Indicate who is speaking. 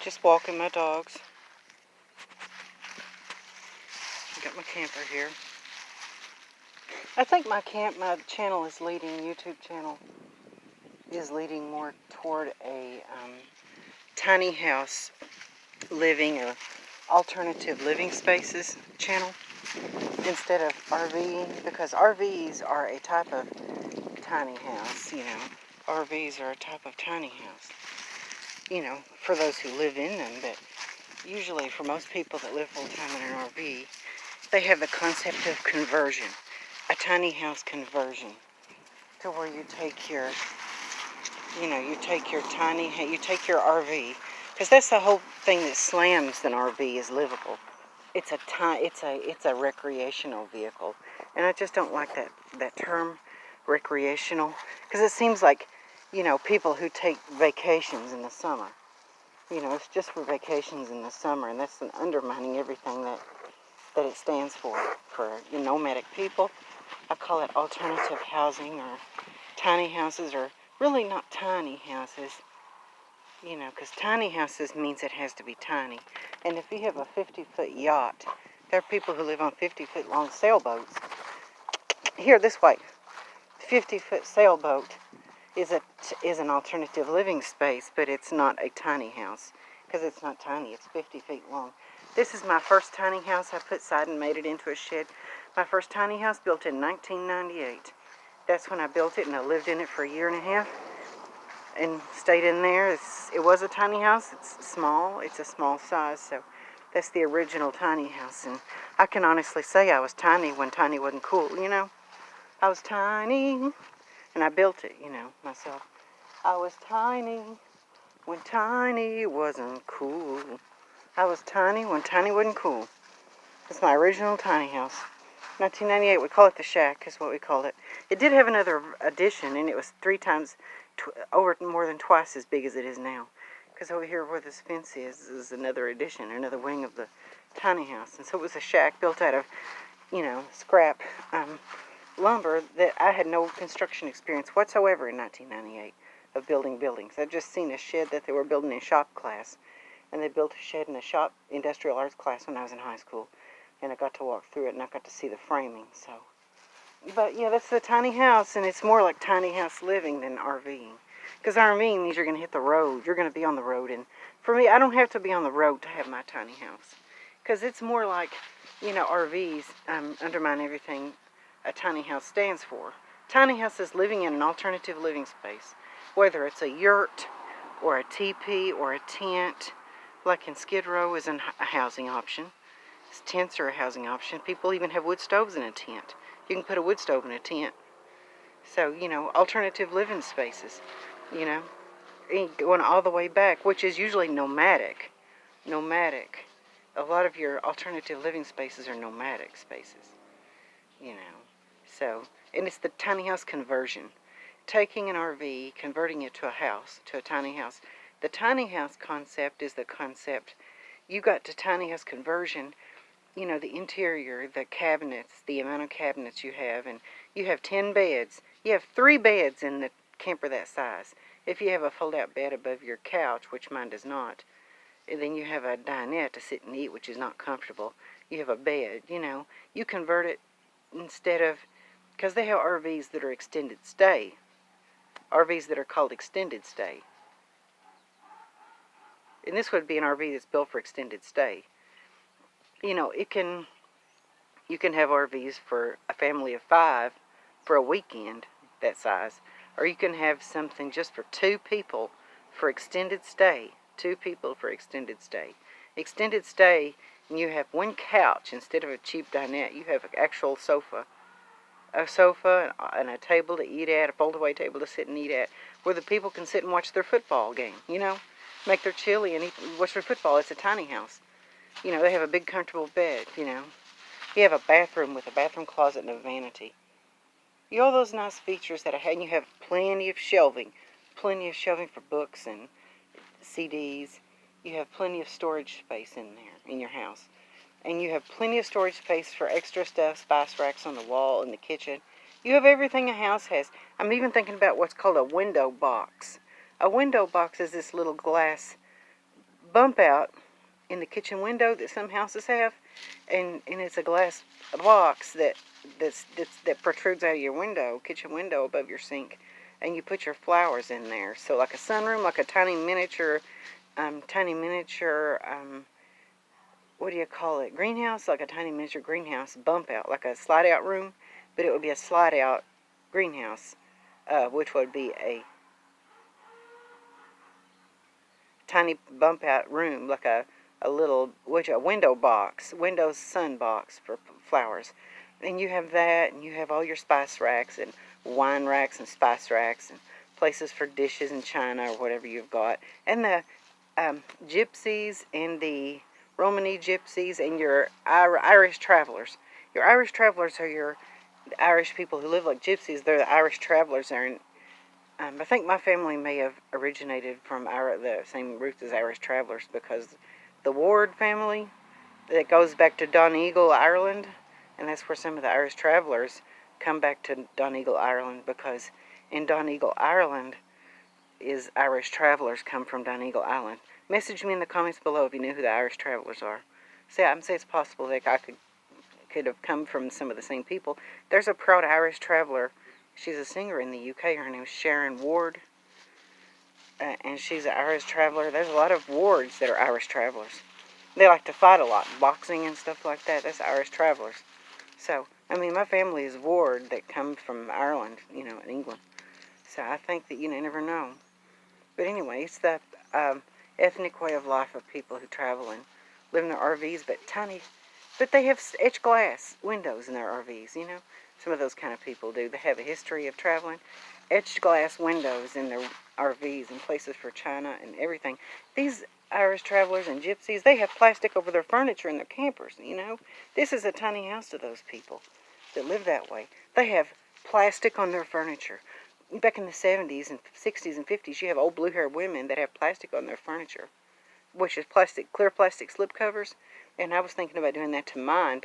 Speaker 1: just walking my dogs. I got my camper here. I think my channel is leading, YouTube channel is leading more toward a tiny house living or alternative living spaces channel instead of RVing, because RVs are a type of tiny house, RVs are a type of tiny house, for those who live in them, but usually for most people that live full time in an RV, they have the concept of conversion, a tiny house conversion, to where you take your RV, because that's the whole thing that slams an RV is livable. It's a recreational vehicle, and I just don't like that term, recreational, because it seems like, people who take vacations in the summer. It's just for vacations in the summer, and that's undermining everything that it stands for nomadic people. I call it alternative housing, or tiny houses, or really not tiny houses, because tiny houses means it has to be tiny. And if you have a 50-foot yacht, there are people who live on 50-foot long sailboats. Here, this way, 50-foot sailboat is an alternative living space, but it's not a tiny house, because it's not tiny, it's 50 feet long. This is my first tiny house. I put side and made it into a shed. My first tiny house built in 1998. That's when I built it, and I lived in it for a year and a half and stayed in there. It was a tiny house. It's small. It's a small size, so that's the original tiny house. And I can honestly say I was tiny when tiny wasn't cool, I was tiny, and I built it, myself. I was tiny when tiny wasn't cool. I was tiny when tiny wasn't cool. It's my original tiny house. 1998, we call it the shack, is what we called it. It did have another addition, and it was over more than twice as big as it is now. Because over here where this fence is another addition, another wing of the tiny house. And so it was a shack built out of, scrap lumber that I had no construction experience whatsoever in 1998 of building buildings. I'd just seen a shed that they were building in shop class. And they built a shed in a shop industrial arts class when I was in high school. And I got to walk through it, and I got to see the framing, so. But yeah, that's the tiny house, and it's more like tiny house living than RVing. Because RVing means you're going to hit the road. You're going to be on the road. And for me, I don't have to be on the road to have my tiny house. Because it's more like, RVs undermine everything a tiny house stands for. Tiny house is living in an alternative living space. Whether it's a yurt, or a teepee, or a tent, like in Skid Row is a housing option. Tents are a housing option. People even have wood stoves in a tent. You can put a wood stove in a tent. So, alternative living spaces, going all the way back, which is usually nomadic. A lot of your alternative living spaces are nomadic spaces, So, and it's the tiny house conversion. Taking an RV, converting it to a house, to a tiny house. The tiny house concept is the concept. You got to tiny house conversion, the interior, the cabinets, the amount of cabinets you have, and you have 10 beds. You have 3 beds in the camper that size. If you have a fold-out bed above your couch, which mine does not, and then you have a dinette to sit and eat, which is not comfortable. You have a bed, You convert it instead of, because they have RVs that are extended stay. RVs that are called extended stay. And this would be an RV that's built for extended stay. You can have RVs for a family of 5 for a weekend, that size. Or you can have something just for 2 people for extended stay. 2 people for extended stay. Extended stay, and you have 1 couch instead of a cheap dinette. You have an actual sofa. A sofa and a table to eat at, a fold-away table to sit and eat at, where the people can sit and watch their football game, Make their chili and watch their football. It's a tiny house. They have a big comfortable bed, You have a bathroom with a bathroom closet and a vanity. All those nice features that I had, and you have plenty of shelving for books and CDs. You have plenty of storage space in there, in your house. And you have plenty of storage space for extra stuff, spice racks on the wall in the kitchen. You have everything a house has. I'm even thinking about what's called a window box. A window box is this little glass bump out in the kitchen window that some houses have, and it's a glass box that protrudes out of your window, kitchen window above your sink, and you put your flowers in there. So like a sunroom, like a tiny miniature, what do you call it? Greenhouse, like a tiny miniature greenhouse, bump out, like a slide out room, but it would be a slide out greenhouse, which would be a tiny bump out room, like a window box, window sun box for flowers. And you have that, and you have all your spice racks and wine racks and spice racks and places for dishes and china or whatever you've got. And the gypsies and the Romany gypsies and your Irish travelers. Your Irish travelers are your Irish people who live like gypsies. They're the Irish travelers there. I think my family may have originated from the same roots as Irish travelers, because the Ward family, that goes back to Donegal, Ireland, and that's where some of the Irish travelers come back to Donegal, Ireland, because in Donegal, Ireland, is Irish travelers come from Donegal Island. Message me in the comments below if you knew who the Irish travelers are. I'm saying it's possible that I could have come from some of the same people. There's a proud Irish traveler. She's a singer in the UK. Her name is Sharon Ward, and she's an Irish traveler. There's a lot of Wards that are Irish travelers. They like to fight a lot, boxing and stuff like that. That's Irish travelers. So, I mean, my family is Ward that come from Ireland, in England. So I think that you never know. But anyway, it's the ethnic way of life of people who travel and live in their RVs, but they have etched glass windows in their RVs, Some of those kind of people do. They have a history of traveling. Etched glass windows in their RVs and places for china and everything. These Irish travelers and gypsies, they have plastic over their furniture in their campers, This is a tiny house to those people that live that way. They have plastic on their furniture. Back in the 70s and 60s and 50s, you have old blue-haired women that have plastic on their furniture, which is clear plastic slip covers, and I was thinking about doing that to mine.